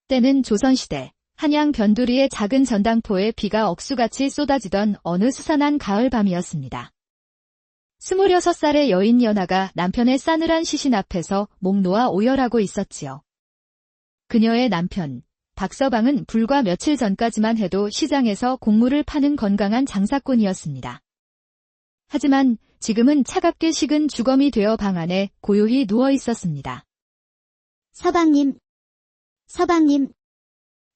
때는 조선시대 한양 변두리의 작은 전당포에 비가 억수같이 쏟아지던 어느 스산한 가을 밤이었습니다. 26살의 여인 연하가 남편의 싸늘한 시신 앞에서 목 놓아 오열하고 있었지요. 그녀의 남편 박서방은 불과 며칠 전까지만 해도 시장에서 곡물을 파는 건강한 장사꾼이었습니다. 하지만 지금은 차갑게 식은 주검이 되어 방 안에 고요히 누워 있었습니다. 서방님,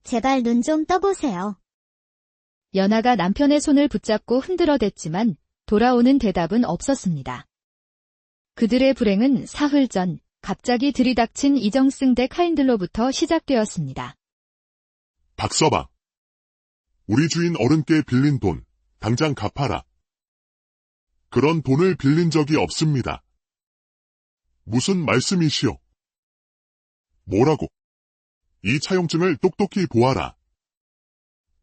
제발 눈 좀 떠보세요. 연하가 남편의 손을 붙잡고 흔들어댔지만 돌아오는 대답은 없었습니다. 그들의 불행은 사흘 전 갑자기 들이닥친 이정승 대 카인들로부터 시작되었습니다. 박서방, 우리 주인 어른께 빌린 돈 당장 갚아라. 그런 돈을 빌린 적이 없습니다. 무슨 말씀이시오? 뭐라고? 이 차용증을 똑똑히 보아라.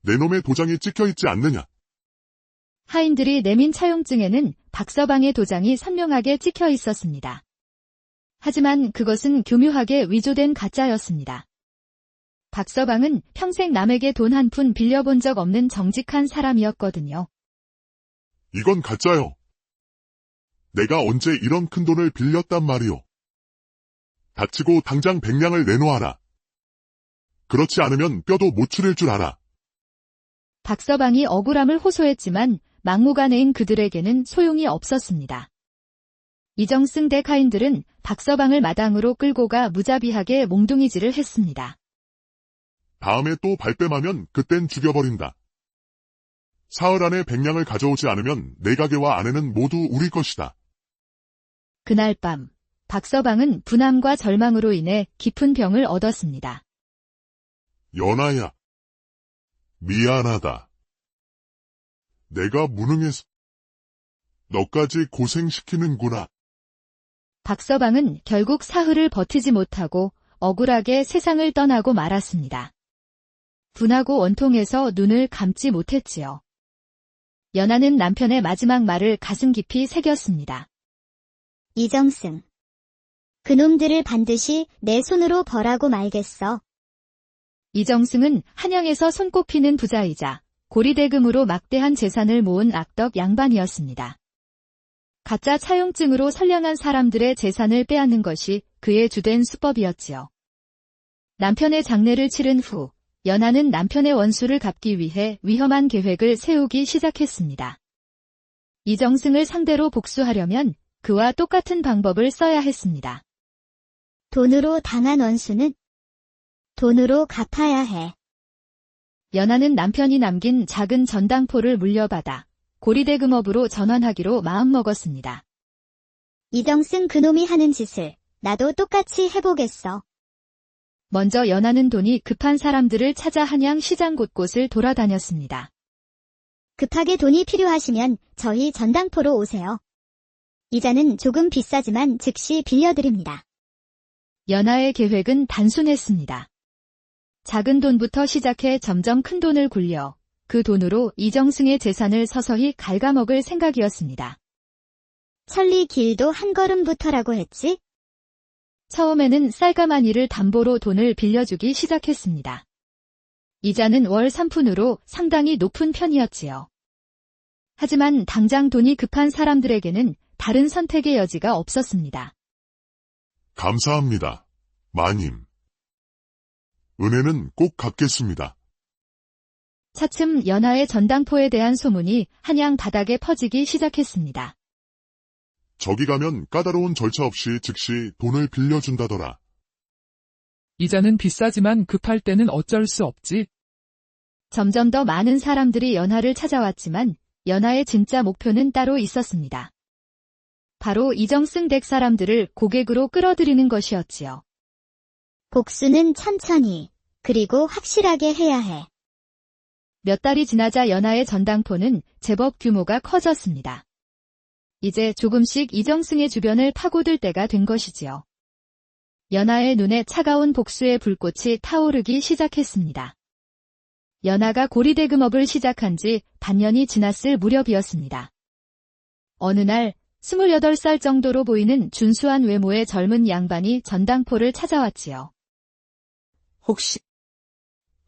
내 놈의 도장이 찍혀있지 않느냐? 하인들이 내민 차용증에는 박서방의 도장이 선명하게 찍혀 있었습니다. 하지만 그것은 교묘하게 위조된 가짜였습니다. 박서방은 평생 남에게 돈 한 푼 빌려본 적 없는 정직한 사람이었거든요. 이건 가짜요. 내가 언제 이런 큰 돈을 빌렸단 말이오. 닥치고 당장 100냥을 내놓아라. 그렇지 않으면 뼈도 못 추릴 줄 알아. 박서방이 억울함을 호소했지만 막무가내인 그들에게는 소용이 없었습니다. 이정승 대 카인들은 박서방을 마당으로 끌고 가 무자비하게 몽둥이질을 했습니다. 다음에 또 발뺌하면 그땐 죽여버린다. 사흘 안에 100냥을 가져오지 않으면 내 가게와 아내는 모두 우리 것이다. 그날 밤 박서방은 분함과 절망으로 인해 깊은 병을 얻었습니다. 연하야, 미안하다. 내가 무능해서 너까지 고생시키는구나. 박서방은 결국 사흘을 버티지 못하고 억울하게 세상을 떠나고 말았습니다. 분하고 원통해서 눈을 감지 못했지요. 연하는 남편의 마지막 말을 가슴 깊이 새겼습니다. 이정승, 그놈들을 반드시 내 손으로 벌하고 말겠어. 이정승은 한양에서 손꼽히는 부자이자 고리대금으로 막대한 재산을 모은 악덕 양반이었습니다. 가짜 차용증으로 선량한 사람들의 재산을 빼앗는 것이 그의 주된 수법이었지요. 남편의 장례를 치른 후 연하는 남편의 원수를 갚기 위해 위험한 계획을 세우기 시작했습니다. 이정승을 상대로 복수하려면 그와 똑같은 방법을 써야 했습니다. 돈으로 당한 원수는 돈으로 갚아야 해. 연하는 남편이 남긴 작은 전당포를 물려받아 고리대금업으로 전환하기로 마음먹었습니다. 이정승 그놈이 하는 짓을 나도 똑같이 해보겠어. 먼저 연하는 돈이 급한 사람들을 찾아 한양 시장 곳곳을 돌아다녔습니다. 급하게 돈이 필요하시면 저희 전당포로 오세요. 이자는 조금 비싸지만 즉시 빌려드립니다. 연하의 계획은 단순했습니다. 작은 돈부터 시작해 점점 큰 돈을 굴려 그 돈으로 이정승의 재산을 서서히 갉아먹을 생각이었습니다. 천리 길도 한 걸음부터라고 했지? 처음에는 쌀가마니를 담보로 돈을 빌려주기 시작했습니다. 이자는 월 3푼으로 상당히 높은 편이었지요. 하지만 당장 돈이 급한 사람들에게는 다른 선택의 여지가 없었습니다. 감사합니다, 마님. 은혜는 꼭 갚겠습니다. 차츰 연하의 전당포에 대한 소문이 한양 바닥에 퍼지기 시작했습니다. 저기 가면 까다로운 절차 없이 즉시 돈을 빌려준다더라. 이자는 비싸지만 급할 때는 어쩔 수 없지. 점점 더 많은 사람들이 연하를 찾아왔지만 연하의 진짜 목표는 따로 있었습니다. 바로 이정승 댁 사람들을 고객으로 끌어들이는 것이었지요. 복수는 천천히, 그리고 확실하게 해야 해. 몇 달이 지나자 연하의 전당포는 제법 규모가 커졌습니다. 이제 조금씩 이정승의 주변을 파고들 때가 된 것이지요. 연하의 눈에 차가운 복수의 불꽃이 타오르기 시작했습니다. 연하가 고리대금업을 시작한 지 반년이 지났을 무렵이었습니다. 어느 날 28살 정도로 보이는 준수한 외모의 젊은 양반이 전당포를 찾아왔지요. 혹시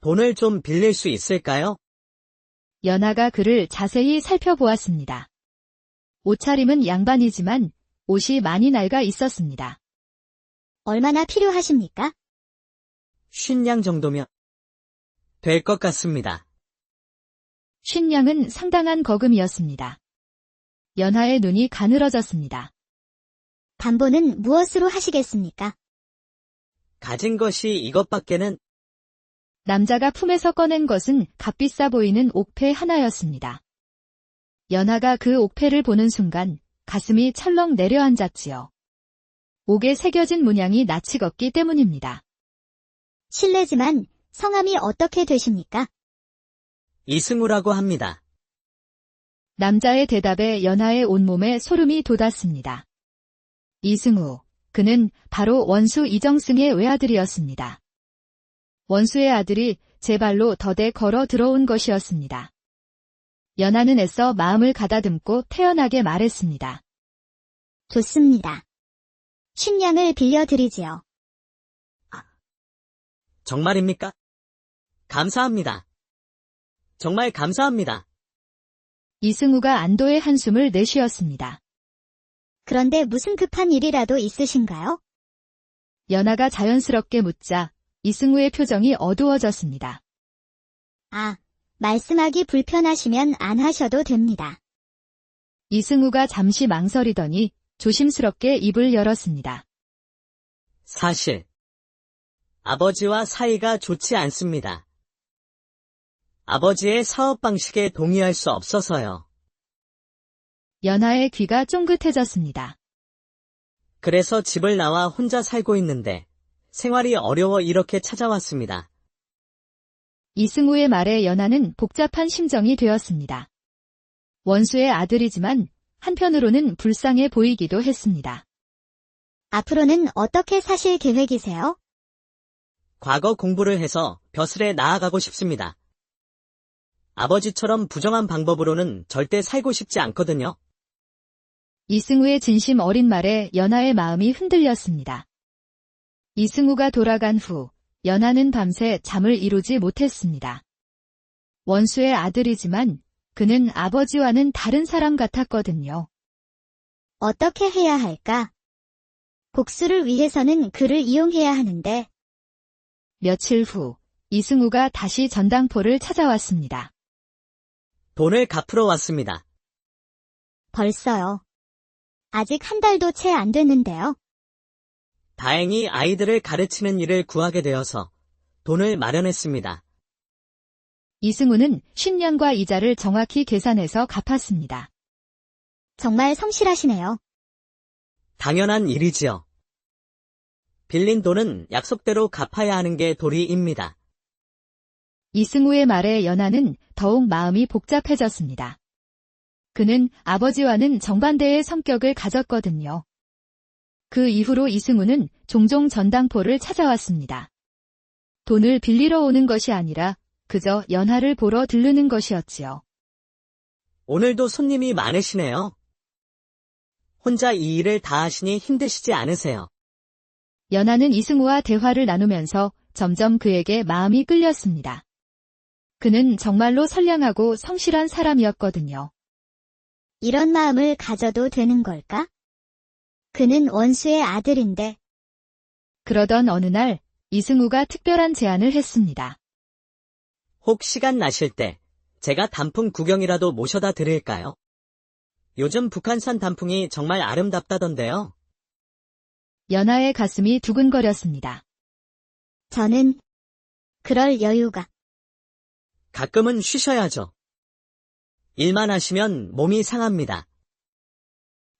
돈을 좀 빌릴 수 있을까요? 연하가 그를 자세히 살펴보았습니다. 옷차림은 양반이지만 옷이 많이 낡아 있었습니다. 얼마나 필요하십니까? 50냥 정도면 될 것 같습니다. 50냥은 상당한 거금이었습니다. 연하의 눈이 가늘어졌습니다. 담보는 무엇으로 하시겠습니까? 가진 것이 이것밖에는. 남자가 품에서 꺼낸 것은 값비싸 보이는 옥패 하나였습니다. 연하가 그 옥패를 보는 순간 가슴이 철렁 내려앉았지요. 옥에 새겨진 문양이 낯이 걷기 때문입니다. 실례지만 성함이 어떻게 되십니까? 이승우라고 합니다. 남자의 대답에 연하의 온몸에 소름이 돋았습니다. 이승우, 그는 바로 원수 이정승의 외아들이었습니다. 원수의 아들이 제 발로 덫에 걸어 들어온 것이었습니다. 연하는 애써 마음을 가다듬고 태연하게 말했습니다. 좋습니다. 50냥을 빌려드리지요. 정말입니까? 감사합니다. 정말 감사합니다. 이승우가 안도의 한숨을 내쉬었습니다. 그런데 무슨 급한 일이라도 있으신가요? 연하가 자연스럽게 묻자 이승우의 표정이 어두워졌습니다. 말씀하기 불편하시면 안 하셔도 됩니다. 이승우가 잠시 망설이더니 조심스럽게 입을 열었습니다. 사실 아버지와 사이가 좋지 않습니다. 아버지의 사업 방식에 동의할 수 없어서요. 연하의 귀가 쫑긋해졌습니다. 그래서 집을 나와 혼자 살고 있는데 생활이 어려워 이렇게 찾아왔습니다. 이승우의 말에 연하는 복잡한 심정이 되었습니다. 원수의 아들이지만 한편으로는 불쌍해 보이기도 했습니다. 앞으로는 어떻게 사실 계획이세요? 과거 공부를 해서 벼슬에 나아가고 싶습니다. 아버지처럼 부정한 방법으로는 절대 살고 싶지 않거든요. 이승우의 진심 어린 말에 연하의 마음이 흔들렸습니다. 이승우가 돌아간 후 연하는 밤새 잠을 이루지 못했습니다. 원수의 아들이지만 그는 아버지와는 다른 사람 같았거든요. 어떻게 해야 할까? 복수를 위해서는 그를 이용해야 하는데. 며칠 후 이승우가 다시 전당포를 찾아왔습니다. 돈을 갚으러 왔습니다. 벌써요. 아직 한 달도 채 안 됐는데요. 다행히 아이들을 가르치는 일을 구하게 되어서 돈을 마련했습니다. 이승우는 10년과 이자를 정확히 계산해서 갚았습니다. 정말 성실하시네요. 당연한 일이지요. 빌린 돈은 약속대로 갚아야 하는 게 도리입니다. 이승우의 말에 연하는 더욱 마음이 복잡해졌습니다. 그는 아버지와는 정반대의 성격을 가졌거든요. 그 이후로 이승우는 종종 전당포를 찾아왔습니다. 돈을 빌리러 오는 것이 아니라 그저 연하를 보러 들르는 것이었지요. 오늘도 손님이 많으시네요. 혼자 이 일을 다 하시니 힘드시지 않으세요? 연하는 이승우와 대화를 나누면서 점점 그에게 마음이 끌렸습니다. 그는 정말로 선량하고 성실한 사람이었거든요. 이런 마음을 가져도 되는 걸까? 그는 원수의 아들인데. 그러던 어느 날 이승우가 특별한 제안을 했습니다. 혹 시간 나실 때 제가 단풍 구경이라도 모셔다 드릴까요? 요즘 북한산 단풍이 정말 아름답다던데요. 연하의 가슴이 두근거렸습니다. 저는 그럴 여유가. 가끔은 쉬셔야죠. 일만 하시면 몸이 상합니다.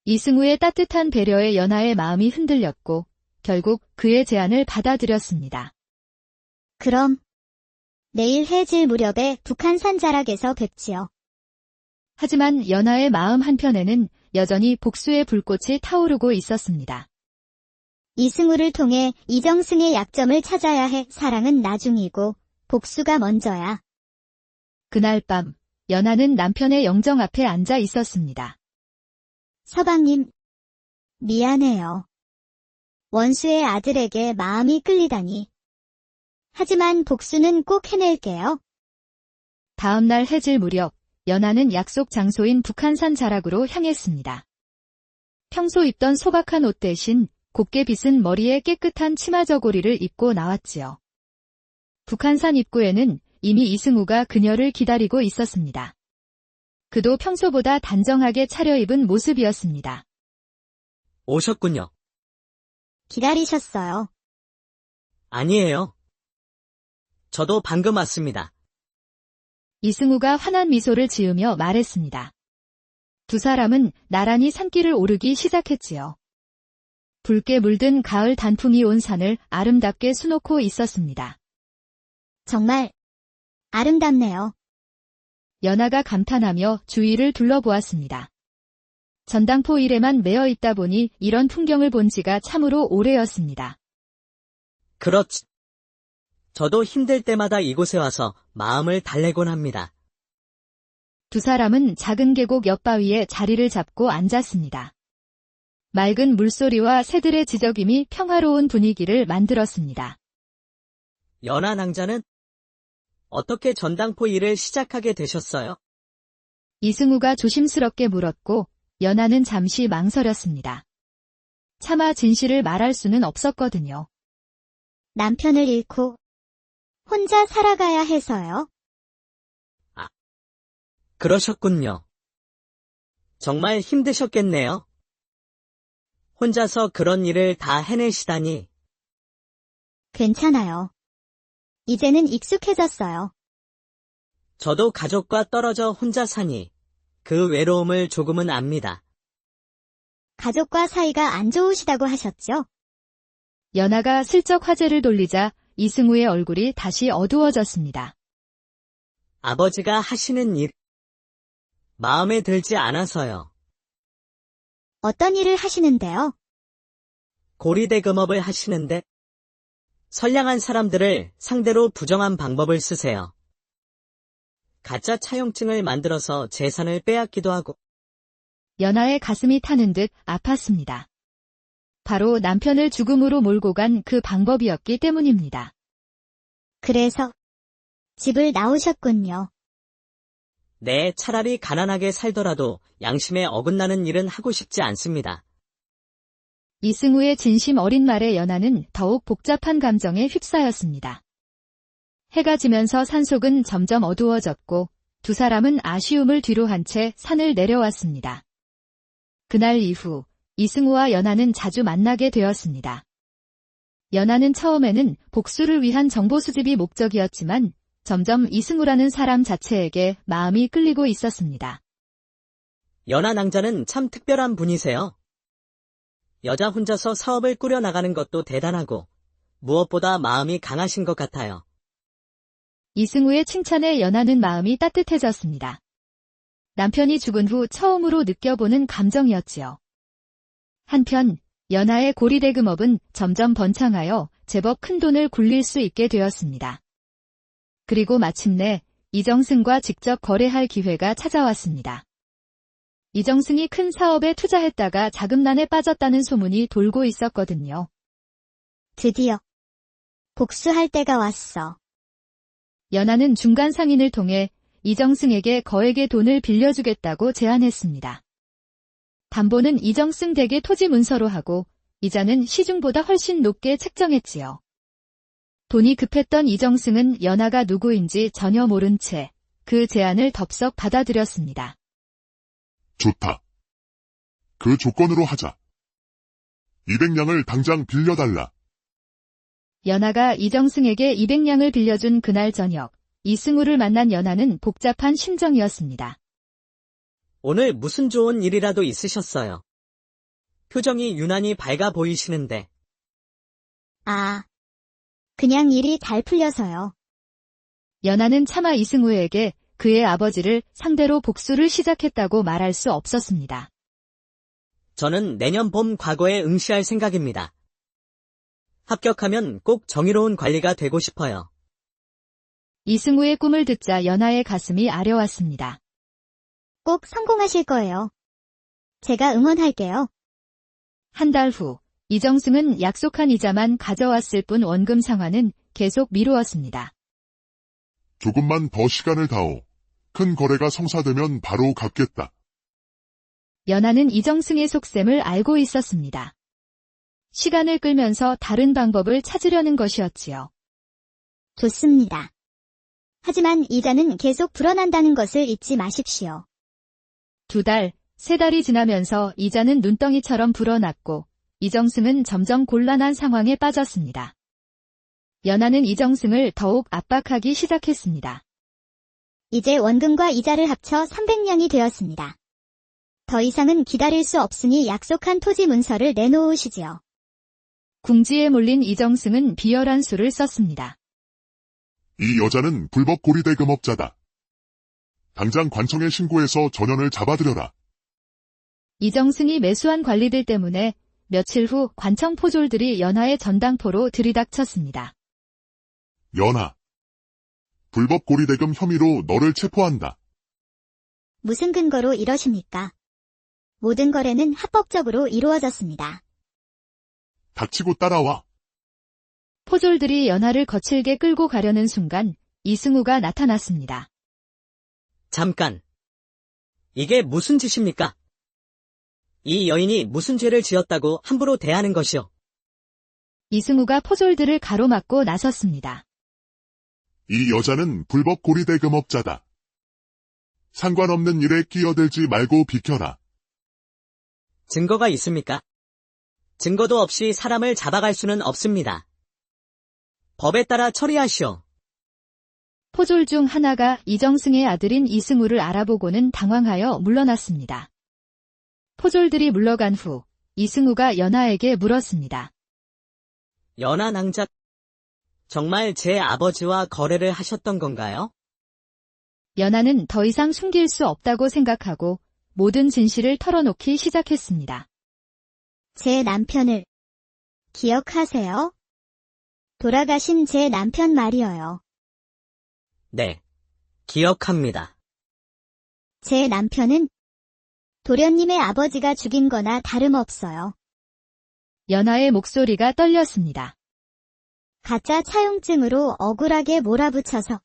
이승우의 따뜻한 배려에 연하의 마음이 흔들렸고 결국 그의 제안을 받아들였습니다. 그럼 내일 해질 무렵에 북한산 자락에서 뵙지요. 하지만 연하의 마음 한편에는 여전히 복수의 불꽃이 타오르고 있었습니다. 이승우를 통해 이정승의 약점을 찾아야 해. 사랑은 나중이고 복수가 먼저야. 그날 밤 연하는 남편의 영정 앞에 앉아 있었습니다. 서방님, 미안해요. 원수의 아들에게 마음이 끌리다니. 하지만 복수는 꼭 해낼게요. 다음 날 해질 무렵 연하는 약속 장소인 북한산 자락으로 향했습니다. 평소 입던 소박한 옷 대신 곱게 빗은 머리에 깨끗한 치마 저고리를 입고 나왔지요. 북한산 입구에는 이미 이승우가 그녀를 기다리고 있었습니다. 그도 평소보다 단정하게 차려입은 모습이었습니다. 오셨군요. 기다리셨어요. 아니에요. 저도 방금 왔습니다. 이승우가 환한 미소를 지으며 말했습니다. 두 사람은 나란히 산길을 오르기 시작했지요. 붉게 물든 가을 단풍이 온 산을 아름답게 수놓고 있었습니다. 정말 아름답네요. 연하가 감탄하며 주위를 둘러보았습니다. 전당포 일에만 매여 있다 보니 이런 풍경을 본 지가 참으로 오래였습니다. 그렇지. 저도 힘들 때마다 이곳에 와서 마음을 달래곤 합니다. 두 사람은 작은 계곡 옆바위에 자리를 잡고 앉았습니다. 맑은 물소리와 새들의 지저귀이 평화로운 분위기를 만들었습니다. 연하 낭자는 어떻게 전당포 일을 시작하게 되셨어요? 이승우가 조심스럽게 물었고 연하는 잠시 망설였습니다. 차마 진실을 말할 수는 없었거든요. 남편을 잃고 혼자 살아가야 해서요. 그러셨군요. 정말 힘드셨겠네요. 혼자서 그런 일을 다 해내시다니. 괜찮아요. 이제는 익숙해졌어요. 저도 가족과 떨어져 혼자 사니 그 외로움을 조금은 압니다. 가족과 사이가 안 좋으시다고 하셨죠? 연하가 슬쩍 화제를 돌리자 이승우의 얼굴이 다시 어두워졌습니다. 아버지가 하시는 일, 마음에 들지 않아서요. 어떤 일을 하시는데요? 고리대금업을 하시는데 선량한 사람들을 상대로 부정한 방법을 쓰세요. 가짜 차용증을 만들어서 재산을 빼앗기도 하고. 연하의 가슴이 타는 듯 아팠습니다. 바로 남편을 죽음으로 몰고 간 그 방법이었기 때문입니다. 그래서 집을 나오셨군요. 네, 차라리 가난하게 살더라도 양심에 어긋나는 일은 하고 싶지 않습니다. 이승우의 진심 어린 말에 연하는 더욱 복잡한 감정에 휩싸였습니다. 해가 지면서 산속은 점점 어두워졌고 두 사람은 아쉬움을 뒤로 한 채 산을 내려왔습니다. 그날 이후 이승우와 연하는 자주 만나게 되었습니다. 연하는 처음에는 복수를 위한 정보 수집이 목적이었지만 점점 이승우라는 사람 자체에게 마음이 끌리고 있었습니다. 연하 낭자는 참 특별한 분이세요. 여자 혼자서 사업을 꾸려나가는 것도 대단하고 무엇보다 마음이 강하신 것 같아요. 이승우의 칭찬에 연하는 마음이 따뜻해졌습니다. 남편이 죽은 후 처음으로 느껴보는 감정이었지요. 한편 연하의 고리대금업은 점점 번창하여 제법 큰 돈을 굴릴 수 있게 되었습니다. 그리고 마침내 이정승과 직접 거래할 기회가 찾아왔습니다. 이정승이 큰 사업에 투자했다가 자금난에 빠졌다는 소문이 돌고 있었거든요. 드디어 복수할 때가 왔어. 연하는 중간 상인을 통해 이정승에게 거액의 돈을 빌려주겠다고 제안했습니다. 담보는 이정승 댁의 토지 문서로 하고 이자는 시중보다 훨씬 높게 책정했지요. 돈이 급했던 이정승은 연하가 누구인지 전혀 모른 채 그 제안을 덥석 받아들였습니다. 좋다. 그 조건으로 하자. 200냥을 당장 빌려달라. 연하가 이정승에게 200냥을 빌려준 그날 저녁, 이승우를 만난 연하는 복잡한 심정이었습니다. 오늘 무슨 좋은 일이라도 있으셨어요? 표정이 유난히 밝아 보이시는데. 그냥 일이 잘 풀려서요. 연하는 차마 이승우에게 그의 아버지를 상대로 복수를 시작했다고 말할 수 없었습니다. 저는 내년 봄 과거에 응시할 생각입니다. 합격하면 꼭 정의로운 관리가 되고 싶어요. 이승우의 꿈을 듣자 연하의 가슴이 아려왔습니다. 꼭 성공하실 거예요. 제가 응원할게요. 한 달 후, 이정승은 약속한 이자만 가져왔을 뿐 원금 상환은 계속 미루었습니다. 조금만 더 시간을 다오. 큰 거래가 성사되면 바로 갚겠다. 연하는 이정승의 속셈을 알고 있었습니다. 시간을 끌면서 다른 방법을 찾으려는 것이었지요. 좋습니다. 하지만 이자는 계속 불어난다는 것을 잊지 마십시오. 2달, 3달이 지나면서 이자는 눈덩이처럼 불어났고 이정승은 점점 곤란한 상황에 빠졌습니다. 연하는 이정승을 더욱 압박하기 시작했습니다. 이제 원금과 이자를 합쳐 300냥이 되었습니다. 더 이상은 기다릴 수 없으니 약속한 토지 문서를 내놓으시지요. 궁지에 몰린 이정승은 비열한 수를 썼습니다. 이 여자는 불법 고리대금업자다. 당장 관청에 신고해서 전현을 잡아들여라. 이정승이 매수한 관리들 때문에 며칠 후 관청 포졸들이 연하의 전당포로 들이닥쳤습니다. 연하. 불법 고리대금 혐의로 너를 체포한다. 무슨 근거로 이러십니까? 모든 거래는 합법적으로 이루어졌습니다. 닥치고 따라와. 포졸들이 연하를 거칠게 끌고 가려는 순간 이승우가 나타났습니다. 잠깐. 이게 무슨 짓입니까? 이 여인이 무슨 죄를 지었다고 함부로 대하는 것이요. 이승우가 포졸들을 가로막고 나섰습니다. 이 여자는 불법 고리대금업자다. 상관없는 일에 끼어들지 말고 비켜라. 증거가 있습니까? 증거도 없이 사람을 잡아갈 수는 없습니다. 법에 따라 처리하시오. 포졸 중 하나가 이정승의 아들인 이승우를 알아보고는 당황하여 물러났습니다. 포졸들이 물러간 후 이승우가 연하에게 물었습니다. 연하 낭자, 정말 제 아버지와 거래를 하셨던 건가요? 연하는 더 이상 숨길 수 없다고 생각하고 모든 진실을 털어놓기 시작했습니다. 제 남편을 기억하세요? 돌아가신 제 남편 말이어요. 네, 기억합니다. 제 남편은 도련님의 아버지가 죽인 거나 다름없어요. 연하의 목소리가 떨렸습니다. 가짜 차용증으로 억울하게 몰아붙여서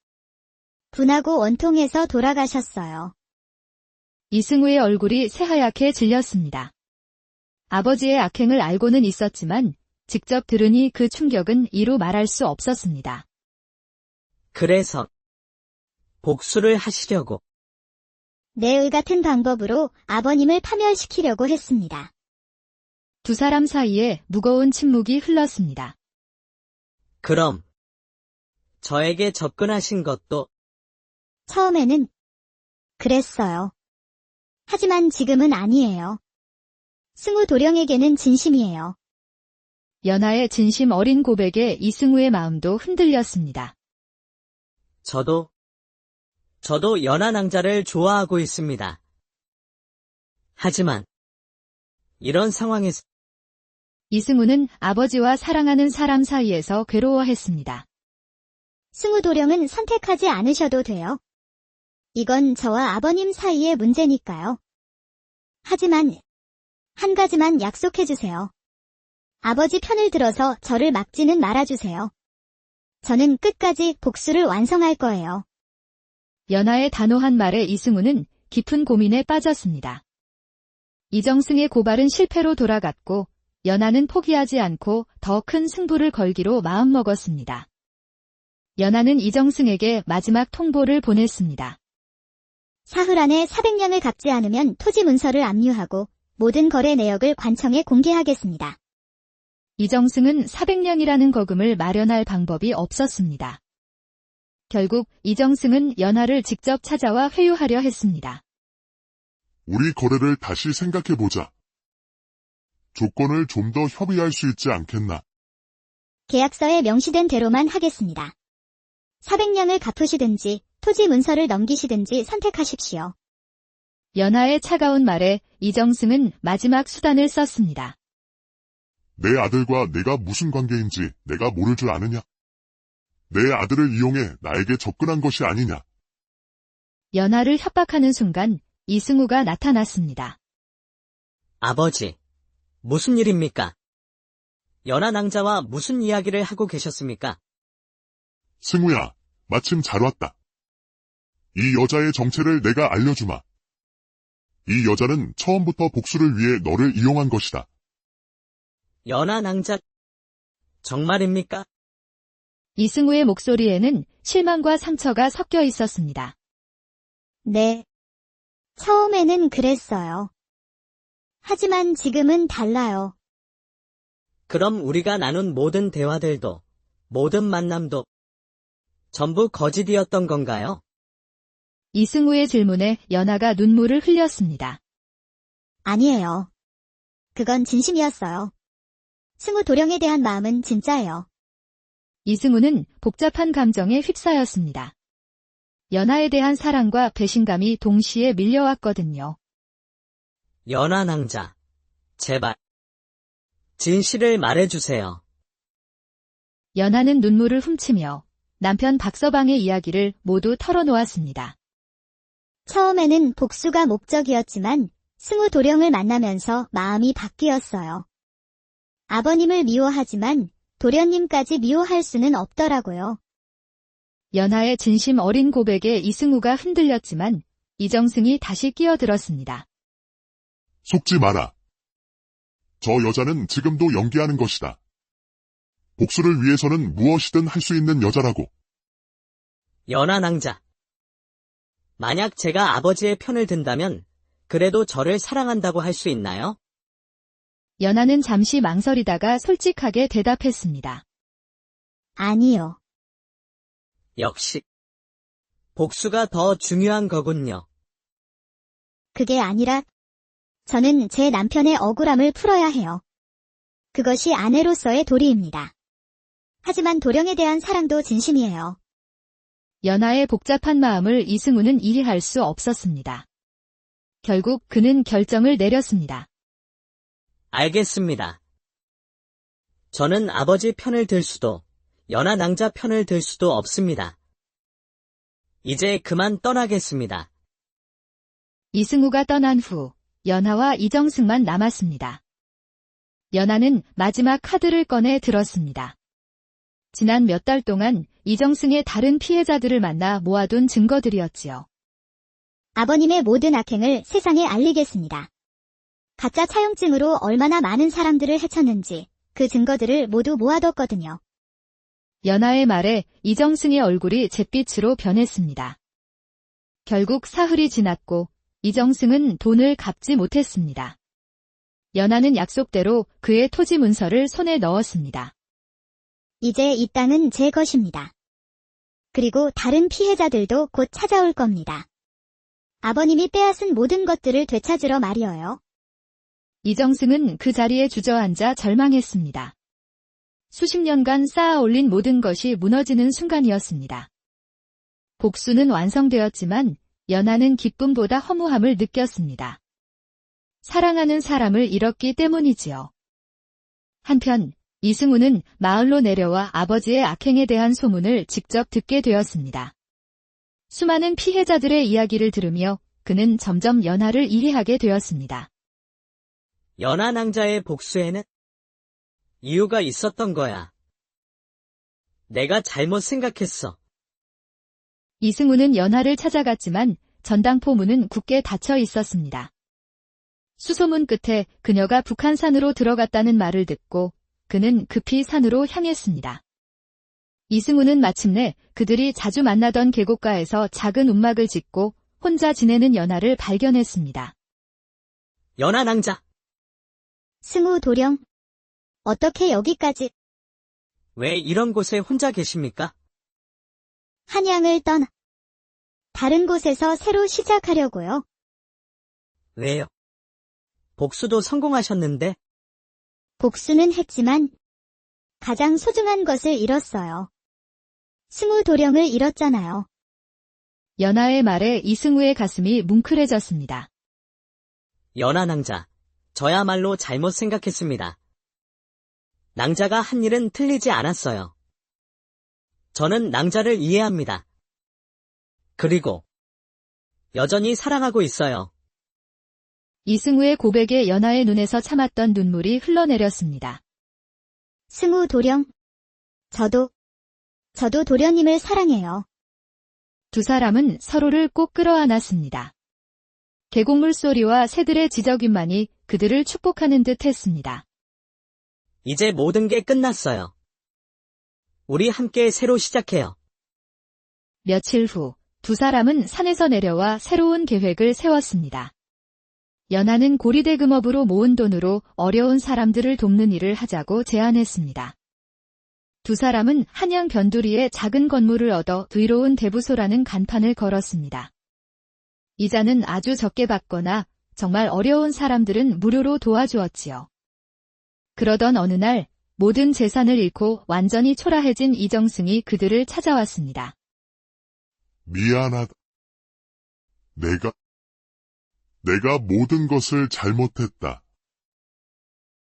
분하고 원통해서 돌아가셨어요. 이승우의 얼굴이 새하얗게 질렸습니다. 아버지의 악행을 알고는 있었지만 직접 들으니 그 충격은 이루 말할 수 없었습니다. 그래서 복수를 하시려고. 내의 같은 방법으로 아버님을 파멸시키려고 했습니다. 두 사람 사이에 무거운 침묵이 흘렀습니다. 그럼 저에게 접근하신 것도 처음에는 그랬어요. 하지만 지금은 아니에요. 승우 도령에게는 진심이에요. 연하의 진심 어린 고백에 이승우의 마음도 흔들렸습니다. 저도 연하 낭자를 좋아하고 있습니다. 하지만 이런 상황에서 이승우는 아버지와 사랑하는 사람 사이에서 괴로워했습니다. 승우 도령은 선택하지 않으셔도 돼요. 이건 저와 아버님 사이의 문제니까요. 하지만 한 가지만 약속해주세요. 아버지 편을 들어서 저를 막지는 말아주세요. 저는 끝까지 복수를 완성할 거예요. 연하의 단호한 말에 이승우는 깊은 고민에 빠졌습니다. 이정승의 고발은 실패로 돌아갔고 연하는 포기하지 않고 더 큰 승부를 걸기로 마음먹었습니다. 연하는 이정승에게 마지막 통보를 보냈습니다. 사흘 안에 400냥을 갚지 않으면 토지 문서를 압류하고 모든 거래 내역을 관청에 공개하겠습니다. 이정승은 400냥이라는 거금을 마련할 방법이 없었습니다. 결국 이정승은 연하를 직접 찾아와 회유하려 했습니다. 우리 거래를 다시 생각해보자. 조건을 좀 더 협의할 수 있지 않겠나? 계약서에 명시된 대로만 하겠습니다. 400냥을 갚으시든지 토지 문서를 넘기시든지 선택하십시오. 연하의 차가운 말에 이정승은 마지막 수단을 썼습니다. 내 아들과 내가 무슨 관계인지 내가 모를 줄 아느냐? 내 아들을 이용해 나에게 접근한 것이 아니냐? 연하를 협박하는 순간 이승우가 나타났습니다. 아버지, 무슨 일입니까? 연하 낭자와 무슨 이야기를 하고 계셨습니까? 승우야, 마침 잘 왔다. 이 여자의 정체를 내가 알려주마. 이 여자는 처음부터 복수를 위해 너를 이용한 것이다. 연하낭자, 정말입니까? 이승우의 목소리에는 실망과 상처가 섞여 있었습니다. 네. 처음에는 그랬어요. 하지만 지금은 달라요. 그럼 우리가 나눈 모든 대화들도, 모든 만남도 전부 거짓이었던 건가요? 이승우의 질문에 연하가 눈물을 흘렸습니다. 아니에요. 그건 진심이었어요. 승우 도령에 대한 마음은 진짜예요. 이승우는 복잡한 감정에 휩싸였습니다. 연하에 대한 사랑과 배신감이 동시에 밀려왔거든요. 연하낭자, 제발. 진실을 말해주세요. 연하는 눈물을 훔치며 남편 박서방의 이야기를 모두 털어놓았습니다. 처음에는 복수가 목적이었지만 승우 도령을 만나면서 마음이 바뀌었어요. 아버님을 미워하지만 도련님까지 미워할 수는 없더라고요. 연하의 진심 어린 고백에 이승우가 흔들렸지만 이정승이 다시 끼어들었습니다. 속지 마라. 저 여자는 지금도 연기하는 것이다. 복수를 위해서는 무엇이든 할 수 있는 여자라고. 연하낭자. 만약 제가 아버지의 편을 든다면 그래도 저를 사랑한다고 할 수 있나요? 연하는 잠시 망설이다가 솔직하게 대답했습니다. 아니요. 역시 복수가 더 중요한 거군요. 그게 아니라 저는 제 남편의 억울함을 풀어야 해요. 그것이 아내로서의 도리입니다. 하지만 도령에 대한 사랑도 진심이에요. 연하의 복잡한 마음을 이승우는 이해할 수 없었습니다. 결국 그는 결정을 내렸습니다. 알겠습니다. 저는 아버지 편을 들 수도, 연하낭자 편을 들 수도 없습니다. 이제 그만 떠나겠습니다. 이승우가 떠난 후 연하와 이정승만 남았습니다. 연하는 마지막 카드를 꺼내 들었습니다. 지난 몇 달 동안 이정승의 다른 피해자들을 만나 모아둔 증거들이었지요. 아버님의 모든 악행을 세상에 알리겠습니다. 가짜 차용증으로 얼마나 많은 사람들을 해쳤는지 그 증거들을 모두 모아뒀거든요. 연하의 말에 이정승의 얼굴이 잿빛으로 변했습니다. 결국 사흘이 지났고 이정승은 돈을 갚지 못했습니다. 연하는 약속대로 그의 토지 문서를 손에 넣었습니다. 이제 이 땅은 제 것입니다. 그리고 다른 피해자들도 곧 찾아올 겁니다. 아버님이 빼앗은 모든 것들을 되찾으러 말이어요. 이정승은 그 자리에 주저앉아 절망했습니다. 수십 년간 쌓아 올린 모든 것이 무너지는 순간이었습니다. 복수는 완성되었지만 연하는 기쁨보다 허무함을 느꼈습니다. 사랑하는 사람을 잃었기 때문이지요. 한편 이승우는 마을로 내려와 아버지의 악행에 대한 소문을 직접 듣게 되었습니다. 수많은 피해자들의 이야기를 들으며 그는 점점 연하를 이해하게 되었습니다. 연하낭자의 복수에는 이유가 있었던 거야. 내가 잘못 생각했어. 이승우는 연하를 찾아갔지만 전당포 문은 굳게 닫혀 있었습니다. 수소문 끝에 그녀가 북한산으로 들어갔다는 말을 듣고 그는 급히 산으로 향했습니다. 이승우는 마침내 그들이 자주 만나던 계곡가에서 작은 움막을 짓고 혼자 지내는 연하를 발견했습니다. 연하낭자, 승우 도령, 어떻게 여기까지 왜 이런 곳에 혼자 계십니까? 한양을 떠나 다른 곳에서 새로 시작하려고요. 왜요? 복수도 성공하셨는데 복수는 했지만 가장 소중한 것을 잃었어요. 승우 도령을 잃었잖아요. 연하의 말에 이승우의 가슴이 뭉클해졌습니다. 연하낭자, 저야말로 잘못 생각했습니다. 낭자가 한 일은 틀리지 않았어요. 저는 낭자를 이해합니다. 그리고 여전히 사랑하고 있어요. 이승우의 고백에 연하의 눈에서 참았던 눈물이 흘러내렸습니다. 승우 도령, 저도 저도 도련님을 사랑해요. 두 사람은 서로를 꼭 끌어안았습니다. 계곡물 소리와 새들의 지저귀만이 그들을 축복하는 듯 했습니다. 이제 모든 게 끝났어요. 우리 함께 새로 시작해요. 며칠 후, 두 사람은 산에서 내려와 새로운 계획을 세웠습니다. 연하는 고리대금업으로 모은 돈으로 어려운 사람들을 돕는 일을 하자고 제안했습니다. 두 사람은 한양 변두리에 작은 건물을 얻어 의로운 대부소라는 간판을 걸었습니다. 이자는 아주 적게 받거나 정말 어려운 사람들은 무료로 도와주었지요. 그러던 어느 날 모든 재산을 잃고 완전히 초라해진 이정승이 그들을 찾아왔습니다. 미안하다. 내가 모든 것을 잘못했다.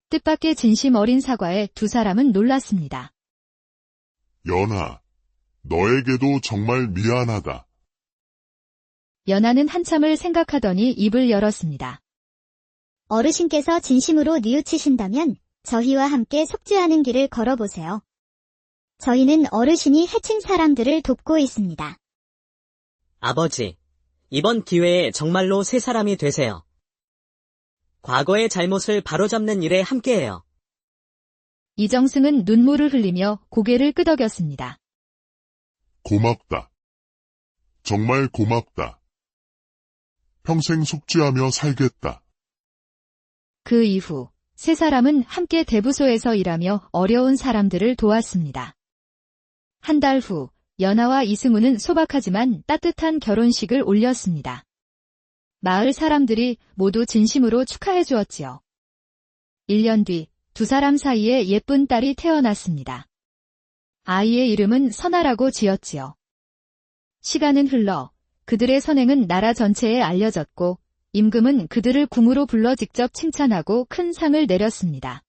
뜻밖의 진심 어린 사과에 두 사람은 놀랐습니다. 연하, 너에게도 정말 미안하다. 연하는 한참을 생각하더니 입을 열었습니다. 어르신께서 진심으로 뉘우치신다면 저희와 함께 속죄하는 길을 걸어보세요. 저희는 어르신이 해친 사람들을 돕고 있습니다. 아버지, 이번 기회에 정말로 새 사람이 되세요. 과거의 잘못을 바로잡는 일에 함께해요. 이정승은 눈물을 흘리며 고개를 끄덕였습니다. 고맙다. 정말 고맙다. 평생 속죄하며 살겠다. 그 이후 세 사람은 함께 대부소에서 일하며 어려운 사람들을 도왔습니다. 한 달 후 연하와 이승우는 소박하지만 따뜻한 결혼식을 올렸습니다. 마을 사람들이 모두 진심으로 축하해 주었지요. 1년 뒤 두 사람 사이에 예쁜 딸이 태어났습니다. 아이의 이름은 선아라고 지었지요. 시간은 흘러 그들의 선행은 나라 전체에 알려졌고 임금은 그들을 궁으로 불러 직접 칭찬하고 큰 상을 내렸습니다.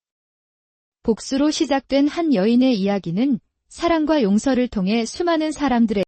복수로 시작된 한 여인의 이야기는 사랑과 용서를 통해 수많은 사람들의